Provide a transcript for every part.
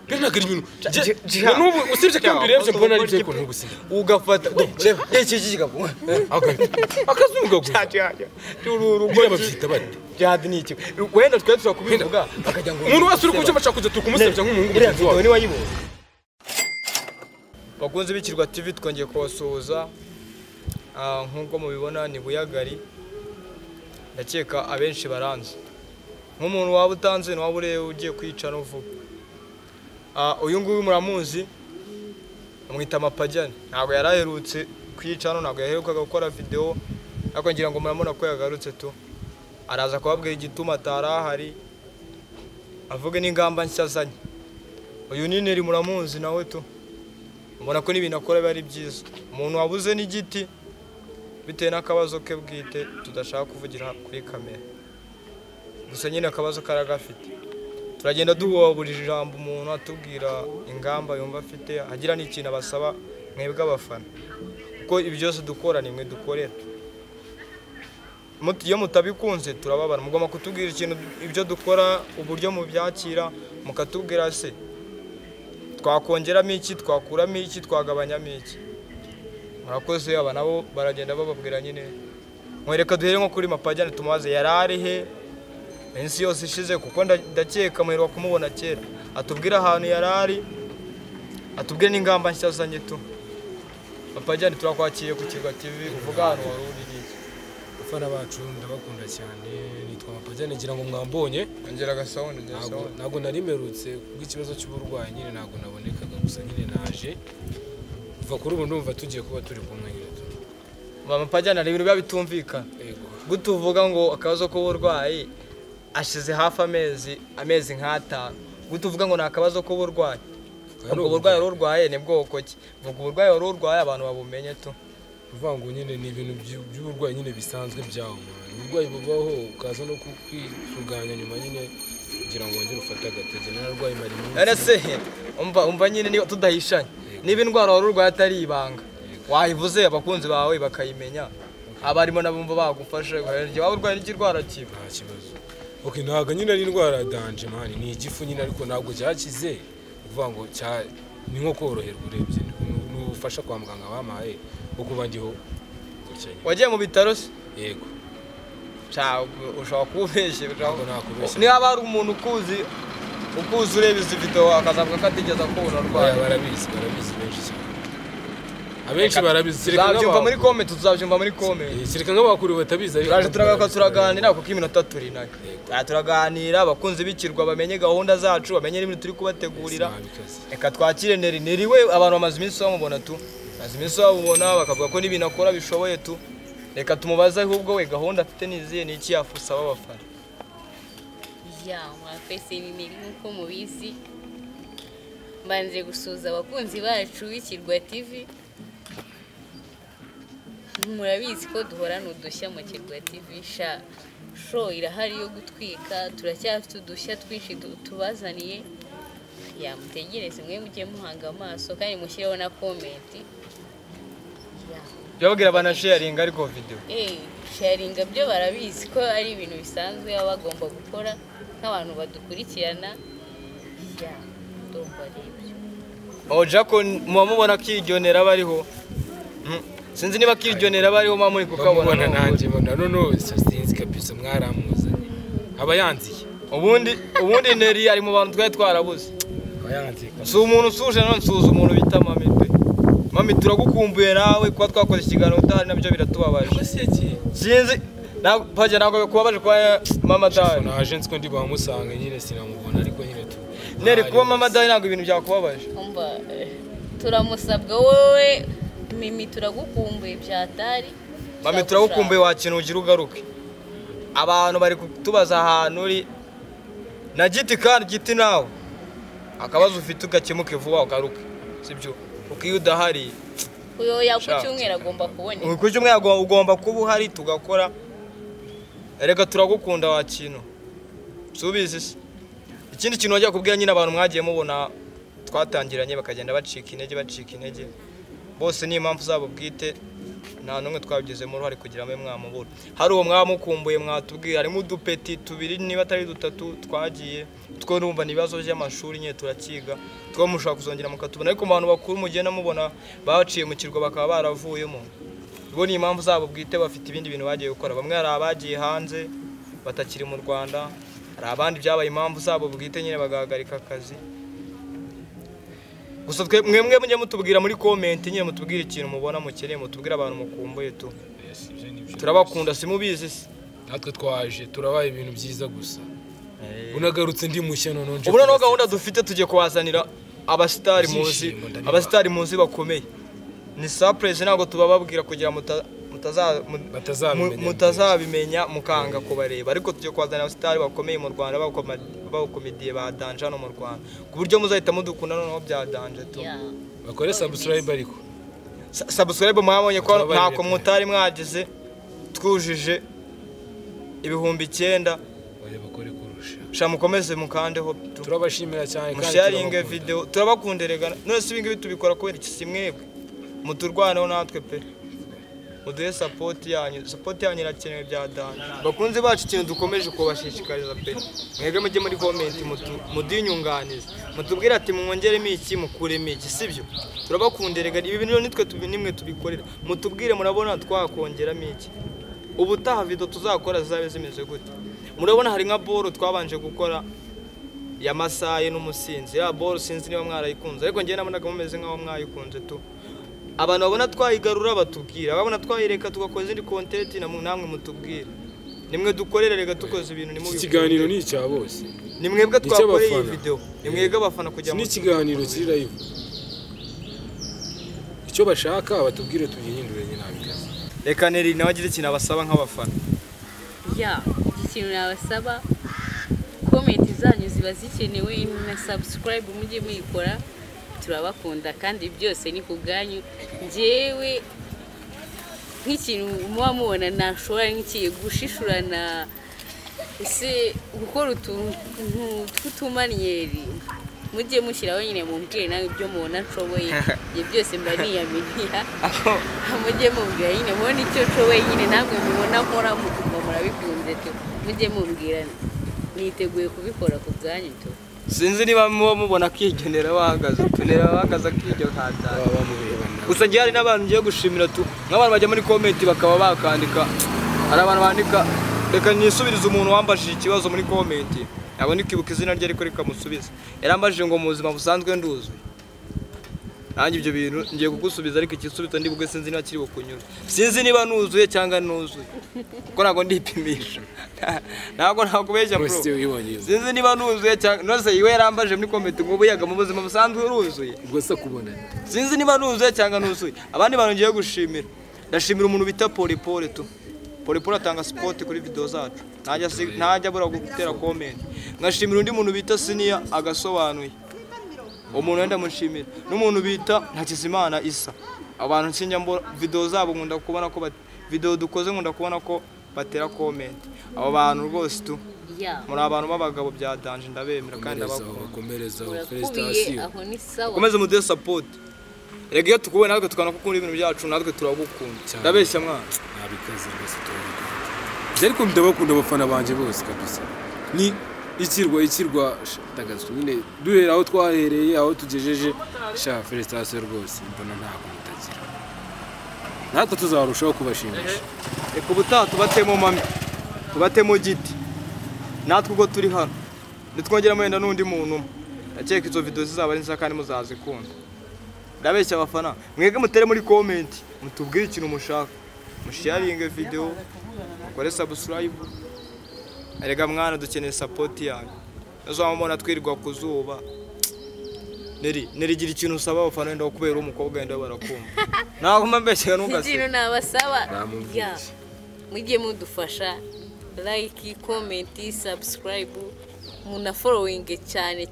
Binagira ibintu n'ubu usibye ko mbirebye mbona ari byo ko ntubusinde ugafata reba iki kigabo akazunga gusa tururu babyita bate jihad ni iki wenda twe kubivuga akajya ngo umuntu wese uri kucyuma cyakuze tukumusebya nk'umuhungu biriya ni wayibonye bakunze bikirwa TV twongeye kubasuhuza nk'uko mubibona ni Buyagari ndakeka abenshi baranze nk'umuntu waba utanze no wabure ugiye kwica no vuba uyu nguyu muramuzi amwita Amapajyane ntabwo yaraherutse kwica no ntabwo yaherukaga gukora video ariko ngira ngo muramubona ko yagarutse tu araza kubabwira igituma atarahari avuge n'ingamba nshazanye uyu ni Neri muramuzi nawe tu mbona ko n'ibintu akora bari byiza umuntu wabuze n'igiti bitewe n'akabazo ke bwite tudashaka kuvugira kuri kamera gusa nyine akabazo karagafite turagenda duhuburira ijambo umuntu atubwira ingamba yumva afite agira n'ikintu abasaba mwebwe abafana kuko ibi byose dukora ni mwe dukorera iyo mutabikunze turababara mugomba kutubwira ikintu ibyo dukora uburyo mu byakira mukatubwira se twakongeramo iki twakuramo iki twagabanyamo iki murakoze aba nabo baragenda bababwira nyine mwereka duhere nko kuri Mapajyane tumubaze yararihe ensi yose ishize kuko ndakeka muherwa kumubona kera atubwira ahantu yarari atubwire n'ingamba nshya zanye tu Mapajyane turakwakiye ku Kirwa TV uvuga ahantu wari uri iki abafana bacu ndabakunda cyane nitwa Mapajyane ngira ngo mwambonye ngera gasawundi ntabwo narimerutse kubw'ikibazo cy'uburwayi nyine ntabwo nabonekaga gusa nyine naje kuva kuri ubu ndumva tugiye kuba turi kumwe nyine tu Mapajyane ari ibintu biba bitumvikana gutuvuga ngo akabazo k'uburwayi ashize hafi amezi nk'atanu gutuvuga ngo nakabazo k'uburwayi ubwo burwayi ururwaye ni bwoko ki vuga uburwayi ururwaye abantu babumenye tu uvuga ngo nyine ni ibintu by'uburwayi nyine bisanzwe byawo uburwayi bubaho ukaza no kwisuganya nyuma nyine kugira ngo wongere ufate agatege nararwaye marimo ese umva nyine niyo tudahishanye niba indwara warurwaye atari ibanga wayivuze abakunzi bawe bakayimenya abarimo nabumva bagufashe guhereje waburwaye n'ikirwara kiba nta kibazo okay ntago nyine ari indwara danje mani ni igifu nyine ariko ntabwo cyakize uvuga ngo ni nko koroherwa urebye n'ubufasha kwa muganga bamaye uko bandiho gutya wagiye mu bitaro se yego ushaka kubeshye niba hari umuntu ukuzi ureba izi video akazavuga ko atigeze akubona urwaye barabizi benshi cyane abenshi barabizi tuzabyumva muri comment tuzabyumva muri comment sirika nk'abakuru batabizi ariko turagaruka turaganira kuko iminota turi nayo turaganira abakunzi b'ikirwa bamenye gahunda zacu bamenye n'ibintu turi kubategurira reka twakire Neri we abantu bamaze iminsi bamubona tu maze iminsi babubona bakavuga ko n'ibintu akora bishoboye tu reka tumubaze ahubwo we gahunda afite niziye n'iki yafusa abafana mwafese ni Neri nk'uko mubizi mbanze gusuza abakunzi bacu b'Ikirwa TV murabizi ko duhorana udushya mu Kirwa TV show irahari yo gutwika turacyafite udushya twinshi tubazaniye mutegereze mwe mujye muhanga amaso kandi mushyireho na comment byabwira bana sharing ariko video sharing byo barabizi ko ari ibintu bisanzwe baba bagomba gukora nk'abantu badukurikirana ndumva ribyo Jako mubamubona kirjonera bariho sinzi niba kirjonera bariho mamuri kukabona nanjye mbona none sinzi kabisa mwaramuzanye abayanziye ubundi Neri ari mu bantu twari twarabuze abayanziye so umuntu suje none suza umuntu bita mami turagukumbuye nawe kuba twakoze ikiganiro utari nabyo biratubabaje sinzi Pajya ntabwo kubabaje kwa Mama Dai naje nziko ndi bamusanga nyine sinamubona ariko nyine tu Neri kuba Mama Dai ntabwo ibintu byakubabaje umva turamusabwa wowe Mimi turagukumbuye byatari Mami turagukumbuye wakintu ugira ugaruke abantu bari kutubaza ahantu uri na giti kandi giti nawe akabazo ufite ugakemuke vuba ugaruke sibyo ukiyo udahari uyo yakucyumwera agomba kuboneka uko cyumwera ugomba kuba uhari tugakora erega turagukunda wakintu subizi ikindi kintu wajya kubwira nyine abantu mwagiye mubona twatangiranye bakagenda bacika intege bose ni impamvu zabo bwite nta numwe twabigizemo uruhare kugira ngo mwamubura hari uwo mwamukumbuye mwatubwira harimo udupeti tubiri niba atari dutatu twagiye two numva nibazo by'amashuri nye turakiga two mushaka kuzongera mukatubona ariko mu bantu bakuru mugenda mubona baciye mu kirwa bakaba baravuyemo bo ni impamvu zabo bwite bafite ibindi bintu bagiye gukora bamwe hari abagiye hanze batakiri mu Rwanda hari abandi byabaye impamvu zabo bwite nyine bagahagarika akazi gusa mwemwe mujye mutubwira muri comment nyine mutubwira ikintu mubona mukeneye mutubwira abantu mukumbuye tu turabakunda simubizi natwe twaje turabaye ibintu byiza gusa unagarutse ndi mushya none ubu noneho gahunda dufite tugiye kubazanira abasitari muzi bakomeye ni surprise ntabwo tubababwira kugira mutazabimenya mukanga kubareba ariko tugiye kubazanira abasitari bakomeye mu Rwanda bakomediye ba Danje no mu Rwanda ku buryo muzahita mudukunda noneho bya Danje tu bakore subscribe ariko subscribe mwabonye ko ntako mutari mwagize twujije 9,000 bakore kurusha sha mukomeze mukandeho turabashimira cyane kandi sharinge video turabakunderega none si ibingibi tubikora kubera iki simwebwe muturwaneho natwe pe muduhe support yanyu irakenewe bya Danje bakunze bacu ikintu dukomeje kubashishikariza pe mwebwe mujye muri comment mudinyunganiza mutubwira ati mwongeremo iki mukuremo iki sibyo turabakunderega ibi bintu nitwe nimwe tubikorera mutubwire murabona twakongeramo iki ubutaha video tuzakora zabe zimeze gute murabona hari nka boro twabanje gukora ya Masaye n'umusinzi ya boro sinzi niba mwarayikunze ariko ngiye nabonaga mumeze nkaho mwayikunze tu abantu babona twayigarura batubwira babona twayireka tugakoza izindi content namwe mutubwira nimwe dukorera rega tukoze ibintu ni mu ikiganiro ni icya bose nimwebwe twakoreye iyi video nimwebwe abafana kujya mu ikiganiro kiri live icyo bashaka batubwire tugihindure nyine nabikaze reka Neri nawe agira ikintu abasaba nk'abafana ikintu nabasaba comment zanyu ziba zikenewe na subscribe mujye muyikora turabakunda kandi byose ni kubganyu njyewe nk'ikintu muba mubona nashobora nk'ikiye gushishurana ese gukora utuntu tw'utumanyeri mujye mushyiraho nyine mumbwire nawe ibyo mubona nshoboye ibyo byose mba niyamenya mujye mumbwira nyine mubona icyo nshoboye nyine namwe mubona nkora mukumva murabikunze tu mujye mumbwira niteguye kubikora ku bwanyu tu sinzi niba mubona kwigenera bahagaze tunera bahagaze akijyo hata gusa ngiye hari n'abantu ngiye gushimira tu nk'abantu bajya muri comment bakaba bakandika ari abantu bandika reka nisubirize umuntu wambashije ikibazo muri comment abo nikibuka izina rye ariko rikamusubiza yarambajije ngo mu buzima busanzwe nduzuye nanjye ibyo bintu ngiye kugusubiza ariko ikisubizo ndi bugwe sinzi niba kiri bukunyura sinzi niba nuzuye cyangwa nuzuye kuko ntago ndipimisha ntago nakubeshya bro sinzi niba nuzuye cyangwa nose iwe yarambaje muri comment ngo buyaga mu buzima busanzwe uruzuye ubwo se kubona sinzi niba nuzuye cyangwa nuzuye abandi bantu ngiye gushimira ndashimira umuntu bita Polipole tu Polipole atanga support kuri video zacu ntajya bura gutera comment ngashimira undi muntu bita Sinia agasobanuye umuntu wenda mushimira n'umuntu bita Ntakizimana Isa abantu nsinjya mbo video zabo nkunda kubona ko video dukoze nkunda kubona ko batera comment abo bantu rwose tu muri abantu b'abagabo bya Danje ndabemera kandi abakomereza felicitation aho ni sawa komeze mude support rega iyo tukubona natwe tukana ko ibintu byacu natwe turabukunda ndabeshya mwana nabikaze rwose turabikunda ariko ndabakunda abafana banje bose kabisa ni ikirwa tagazwe nyine duhera aho twahereye aho tugejeje sha felicitation rwose mbona nta kumutagira natwe tuzarushaho kubashimisha reka ubutaha tubatemo mami tubatemo giti natwe ubwo turi hano nitwongera mwenda n'undi muntu ndakeka izo video zizaba ari nziza kandi muzazikunda ndabeshya abafana mwege mutere muri comment mutubwire ikintu mushaka musharinge video mukore subscribe erega mwana dukeneye support yanyu nazo wamubona twirirwa kuzuba Neri gira ikintu usaba abafana wenda kubera umukobwa wenda barakumva naho mbeshye nungase ikintu nabasaba mujye mudufasha like comment subscribe muna following cyane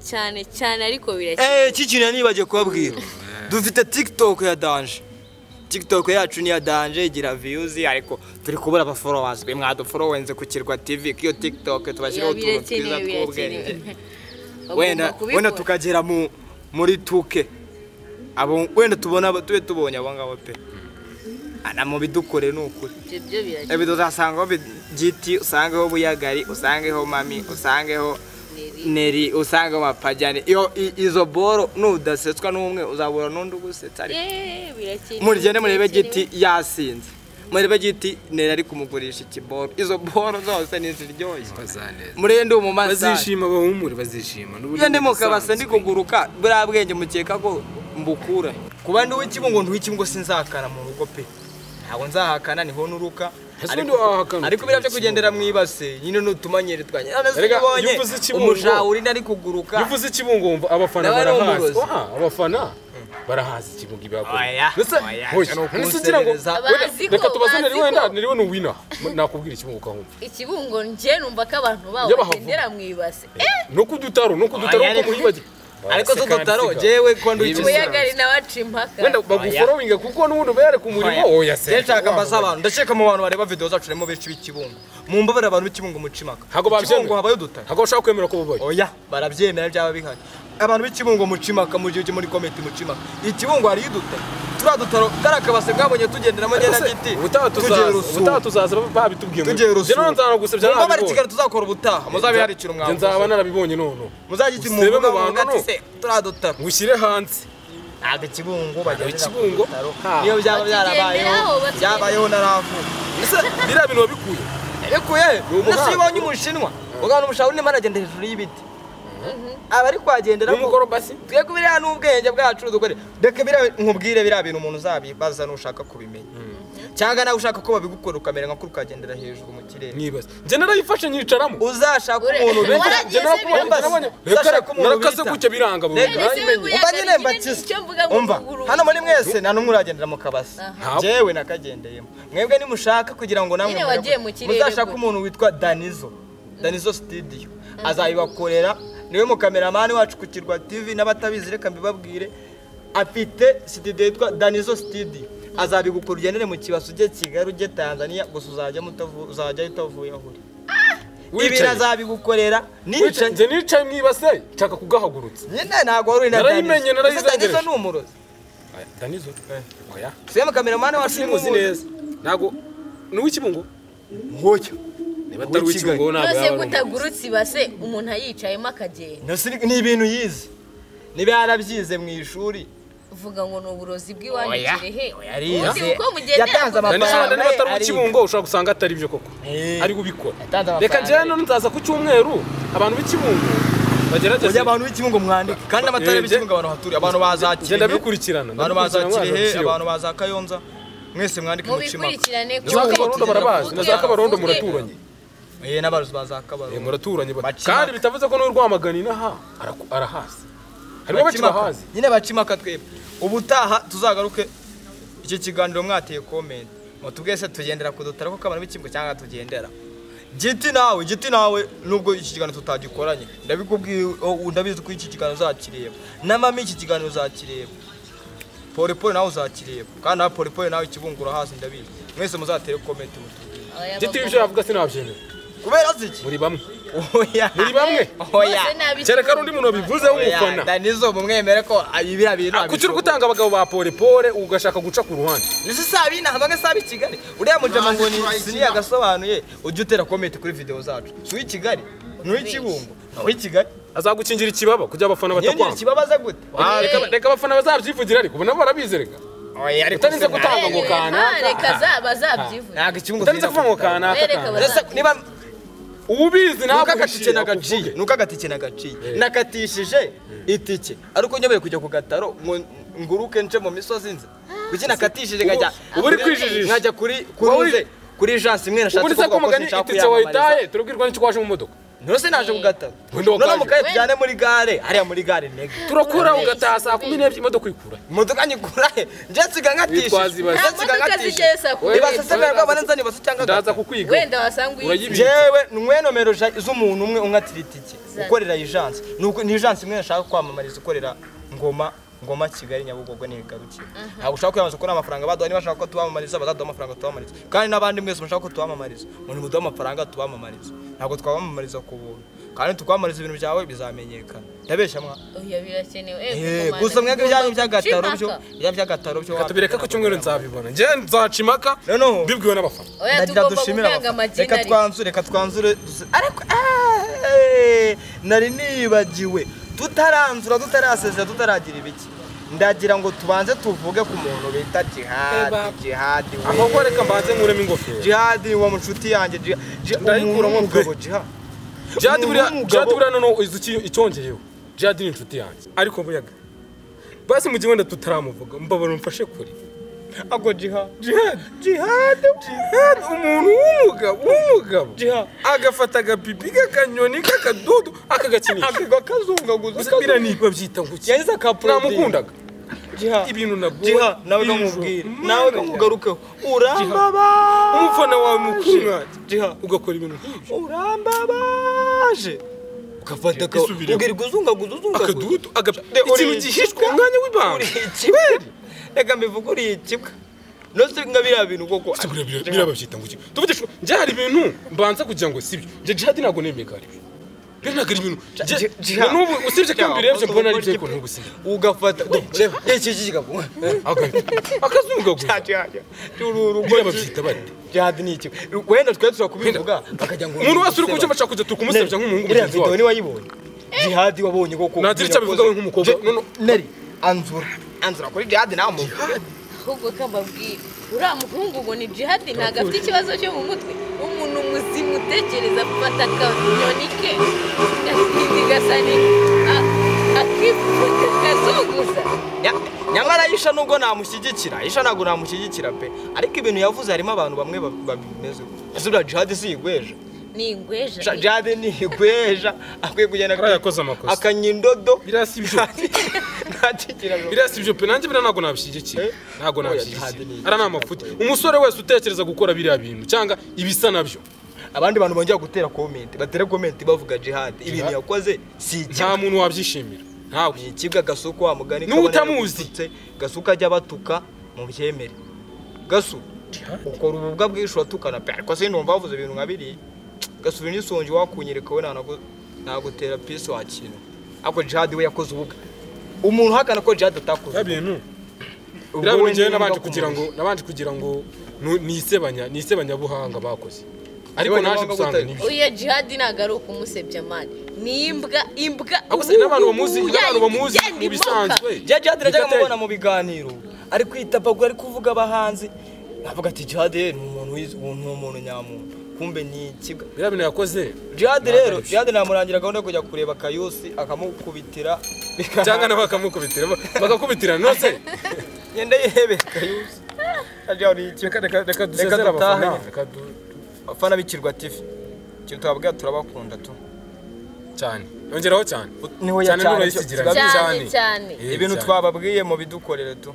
ariko biracyane kikintu nibagiye kubabwira dufite TikTok ya Danje TikTok yacu ni ya Danje igira views ariko turi kubura aba followers be mwadufollowenze ku Kirwa TV kiyo TikTok tubashiraho utuntu twiza tw'ubwenge wenda tukagera muri tuke abo wenda tubona tubonye abo ngabo pe ana mu bidukore n'ukuri ibyo biragiye ebido zasangaho giti usangeho buyagari usangeho mami usangeho neri usangeho mapajyane izo boro nudasetswa n'umwe uzabura n'undi ugusetsa ariko birakeye murigende murebe giti yasinze murebe giti neri ari kumugurisha ikiboro izo boro zose niziryoshye murende umumasaje bazishima bahumure bazishima n'uburyo ndi mukabase ndi kuguruka buriya bwenge mukeka ko mbukura kuba ndi w'ikibungo ntuw'ikibungo sinzakana mu rugo pe ntabwo nzahakana niho nuruka ariko bira byo kugendera mwibase nyine nutumanyere twanye ubonye umushawuri ndari kuguruka bivuze ikibungo umva abafana barahazi abafana barahazi ikibungo ibakora ngira ngo reka tubazane wenda niriwe nuwina nakubwira ikibungo kahumva ikibungo nje numva ko abantu bawo bagendera mwibase no kudutaro ko muhibaje ariko tudutaro jewe ko nduyagari nawaca impaka wenda baguforowinga kuko n'ubundi bere ku murimo oya se ndashaka mbaza abantu ndashaka mu bantu bareba video zacu remo benshi b'ikibungo mumbabara abantu b'ikibungo mucimaka hago bavyemera habayo dutaro hago bashaka kwemera ko bubaye oya baravyemera byaba bihari abantu b'ikibungo mucimaka mu gihe muri comment mucimaka ikibungo hari idutaro turadutaro karakabase ngabonye tugenderamo genda giti ubutaha tuzaza babitubwiye rero nzana gusebya nabi bari kigali tuzakora ubutaha muzabe hari ikintu mwavuze nzaba narabibonye none muzagiti mu bantu ati se turadutaro ngushyire hanze ntabwo ikibungo bagenda ikibungo niyo byaba byabayeho naravu ese biriya bintu wabikuye nasibonye umushinwa ugana umushahuri ni maragenda hejuru y'ibiti abari kwagendera umukorobasi twego biriya n'ubwenge bwacu dukore deke biriya nkubwire biriya bintu umuntu uzabibaza nushaka kubimenya cyangwa nawe ushaka ko babigukora ukamera nka kuri ukagendera hejuru mu kirere nibaza je narayifashe nyicaramo uzashaka umuntu je narakaze kucyo biranga nayimenye umva nyine mbatise umva hano muri mwese nta numwe uragendera mu kabasi jewe nakagendeyemo mwebwe nimushaka kugira ngo namwe muzashaka umuntu witwa Danizo Studio azayibakorera niwe mu kameramani wacu ku Kirwa TV n'abatabizi reka mbibabwire afite studio yitwa Danizo Studio azabigukora ugendere mu kibazo uje Kigali uje Tanzania gusa uzajya utavuye aho uri ibi azabigukorera nicaye mwibase nshaka kugahagurutsa nyine ntago wari na Danizo n'umurozi Danizo oya siye mu kameramani wacu nimuzi neza ntago n'uw'ikibungo hoya batari w'ikibungo nose gutagurutse ibase umuntu ayicayemo akagenda ni ibintu yize niba yarabyize mu ishuri uvuga ngo no uburozi bw'iwanyikirehe yarize uko mugendera niba batari w'ikibungo ushaka gusanga atari byo koko ari gubikora reka njye hano nzaza ku cyumweru abantu b'ikibungo bagerageza abantu b'ikibungo mwandike kandi amatara b'ikibungo abantu haturiye abantu bazakire genda bikurikirana abantu bazakire abantu bazakayonza mwese mwandike mu cima mubikurikirane ko barabazi nazaka barondo muraturanye n'abaruzi bazakabaro muraturanye kandi bitavuze ko n'urwamagani naha arahazi harimo bakibahazi nyine bacimaka twebwe ubutaha tuzagaruke iki kiganiro mwateye comment mutubwese tugendera kudutara ko kabana b'ikibungo cyangwa tugendera giti nawe nubwo iki kiganiro tutagikoranye ndabikubwiye ndabizi ko iki kiganiro uzakireba namami iki kiganiro uzakireba Pole nawe uzakireba kandi na Pole nawe ikibungura hasi ndabizi mwese muzatere comment mutubwire giti ibyo yavuga sinabyemera kubera ziki muri bamwe oya muri bamwe oya cyereka rundi muntu bivuze w'umufana Danizo mumwemere ko ibira bintu kuki gutanga abagabo ba Pole ugashaka guca ku ruhande nisi sabina hamwe sabi Kigali uriya mujama ngo ni sini agasobanuye ujye utera comment kuri video zacu suyi Kigali n'ikibungo nawe Kigali azagukingira ikibaba kujya abafana batakwanga ikibabaza gute reka abafana bazabyivugira ariko nabo barabizereka oya ariko utanize gutanga ngo kana reka bazabyivugira ntago ikibungo utanize kuvuga ngo kana niba ubizi ntabwo nuko agatike nagaciye nakatishije itike ariko nyobeye kujya ku gataro ngo nguruke nce mu misozi nze kuki nakatishije ngajya ubu uri kwijijisha nkajya kuri agence imwe nashaka kuvuga ko mugani itike wayitaye turubwirwa n'icyo kwaje mu modoka nose naje ku gataro none mukaye tujyane muri gare hariya muri gare ntege turakura ugataha saa 12 imodoka ikura imodoka nyikura njetsi nibasesemera bana nzani bose cyangwa ndaza kukwiga wenda wasanga jewe numwe nomero z'umuntu umwe unkatira itike ukorera agence nuko ni agence imwe nashaka kwamamariza ukorera ngoma Kigali Nyabugogo nigarukira ntabwo ushaka kwiyamaza ko amafaranga baduha niba bashaka ko tubamamariza bazaduha amafaranga tubamamariza kandi nabandi mwese mushaka ko tubamamariza muri muduha amafaranga tubamamariza ntabwo twabamamariza ku buntu kandi tukwamariza ibintu byawe bizamenyekana ndabeshya mwa oya birakenewe gusa mwebwe ibyanyu by'agataro byo by'agataro byo katubireka ko cyumweru nzabibona njye nzacimaka mbibwiwe n'abafana oya dushimira abafana reka twanzure ariko nari nibagiwe tutarasezera tutaragira ibiki ndagira ngo tubanze tuvuge ku muntu bita Jihad ahubwo reka mbanze nkuremo ingofero Jihad wa munshuti yanjye ndayikuramo umugabo Jihad buriya noneho icyongeyeho Jihad ni inshuti yanjye ariko buyaga basi mu gihe wenda tutaramuvuga mbabara umfashe kuri ako Jihad umuntu w'umugabo agafata agapipi k'akanyoni k'akadudu akagakinisha akagakazungaguza biriya ni babyita nguki namukundaga ibintu nabwo nawe kamubwira nawe kamugarukeho urambaba umufana wawe mukuru mwati ugakora ibintu nk'ibyo urambabaje ugafata ubwira guzungaguza akadudu ikintu gihishwe umwanya w'ibanga reka mbivuga uri ikibwa nose nka biriya bintu koko biriya babyita nguki tuvugisha njye hari ibintu mbanza kugira ngo sibyo njye Jihad ntabwo nemeka ari byo ntabwo ari ibintu n'ubu usibye ko mbirebye mbona ari byo ko ntugusibye ugafata reba iki kigabo akazungaguza biriya babyita bate Jihad ni iki wenda twe turakubivuga akajya ngo umuntu wese uri kucyo bashaka kujya tukumusebya nk'umuhungu mugenzi wawe ni wayibonye Jihad wabonye koko nagira icyo bivuga nk'umukobwa neri anzura kuri Jihad nawe ahubwo kambabwira uriya muhungu ngo ni Jihad ntabwo afite ikibazo cyo mu mutwe umuntu muzima utekereza gufata akanyoni ke gasani akazunguza nyamara Aisha nubwo namushyigikira Aisha ntabwo namushyigikira pe ariko ibintu yavuze harimo abantu bamwe babimeze ese uriya Jihad si igweja ni ingweja Jihad ni igweja akwiye kugenda yakoze amakosa akanyindodo birasibyo birasibyo pe nanjye bira ntabwo nabishyigikiye ntabwo nabishyigikiye ara namafuti umusore wese utekereza gukora biriya bintu cyangwa ibisa nabyo abandi bantu bongera gutera comment bavuga Jihad ibintu yakoze si nta muntu wabyishimira ntawe ikibwa gasuko wa mugani n'utamuzi gasuka ajya batuka mu byemere gasu ukora ububwa bwishura tukana pe ariko se ndumva bavuze ibintu nkabiri gasubira n'isonje wakunyereka we nagutera piece wakintu ako Jihad we yakoze ububwa umuntu hakana ko Jihad atakoze ibintu birabyo ngiye nabanje kugira ngo nisebanya buhanga bakoze ariko naje gusanga nibi uya Jihad nagaru kumusebya mani nimbwa abose n'abantu bamuzi mu bisanzwe Jihad rajya mubona mu biganiro ari kwitapagura ari kuvuga abahanzi avuga ati Jihad ni umuntu nyamuntu kumbe ni ikibwa biriya bintu yakoze Jihad namurangira gahunda kujya kureba Kayusi akamukubitira cyangwa nabo bakamukubitira bakakubitira nose yenda yihebe Kayusi ajya uri reka dusezera abafana abafana b'Ikirwa TV cyo twababwira turabakunda tu cyane yongeraho cyane niho cyane ibintu twababwiye mu bidukorere tu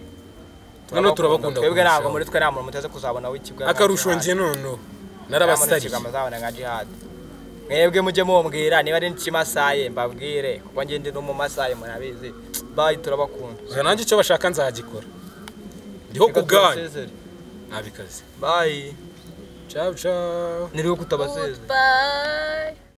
none turabakunda twebwe ntabwo muri twe nta muntu muteze kuzabona w'Ikirwa akarusho nje none narabasari amazabana nka Jihad mwebwe mujye mumbwira niba ari n'ikimasaye mbabwire kuko ngende no mu masaye murabizi bye turabakunda nanjye icyo bashaka nzagikora ndiho kubwanyu nabikaze bye ciao niriho kutabaseze bye